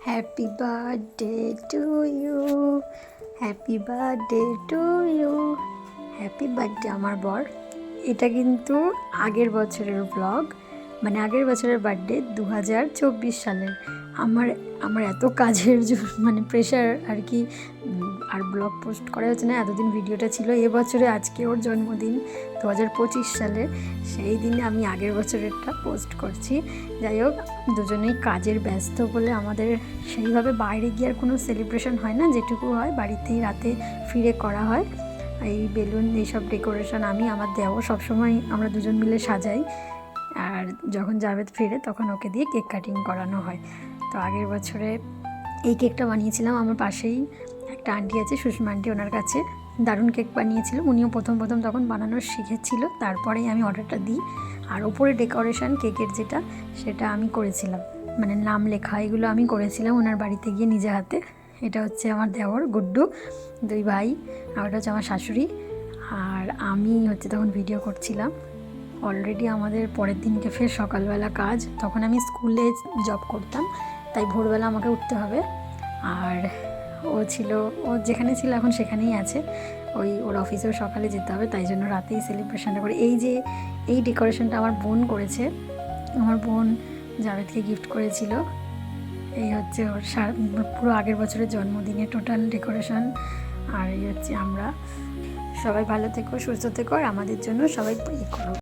Happy birthday to you, happy birthday to you, happy birthday আমার বর। এটা কিন্তু আগের বছরের ব্লগ, মানে আগের বছরের বার্থডে 2024 সালের। আমার আমার এত কাজের মানে প্রেশার আর কি, আর ব্লগ পোস্ট করা হচ্ছে না, এতদিন ভিডিওটা ছিল। এবছরে আজকে ওর জন্মদিন 2025 সালে, সেই দিনে আমি আগের বছরেরটা পোস্ট করছি। যাই হোক, দুজনেই কাজের ব্যস্ত বলে আমাদের সেইভাবে বাইরে গিয়ে আর কোনো সেলিব্রেশন হয় না, যেটুকু হয় বাড়িতেই রাতে ফিরে করা হয়। এই বেলুন এইসব ডেকোরেশন আমি আমার দেওয়া সবসময় আমরা দুজন মিলে সাজাই, আর যখন জাভেদ ফিরে তখন ওকে দিয়ে কেক কাটিং করানো হয়। তো আগের বছরে এই কেকটা বানিয়েছিলাম, আমার পাশেই একটা আন্টি আছে, সুষমা আন্টি, ওনার কাছে দারুণ কেক বানিয়েছিল। উনিও প্রথম তখন বানানো শিখেছিল, তারপরেই আমি অর্ডারটা দিই। আর ওপরে ডেকোরেশন কেকের যেটা, সেটা আমি করেছিলাম, মানে নাম লেখা এগুলো আমি করেছিলাম ওনার বাড়িতে গিয়ে নিজে হাতে। এটা হচ্ছে আমার দেওর গুড্ডু, দুই ভাই, আর ওটা হচ্ছে আমার শাশুড়ি। আর আমি হচ্ছে তখন ভিডিও করছিলাম। অলরেডি আমাদের পরের দিনকে ফের সকালবেলা কাজ, তখন আমি স্কুলে জব করতাম, তাই ভোরবেলা আমাকে উঠতে হবে। আর ও যেখানে ছিল এখন সেখানেই আছে, ওর অফিসেও সকালে যেতে হবে, তাই জন্য রাতেই সেলিব্রেশনটা করে। এই ডেকোরেশনটা আমার বোন করেছে, আমার বোন জাভেদকে গিফট করেছিল। এই হচ্ছে ওর পুরো আগের বছরের জন্মদিনের টোটাল ডেকোরেশন। আর এই হচ্ছে আমরা। সবাই ভালো থেকো, সুস্থ থেকো, আর আমাদের জন্য সবাই প্রে করো।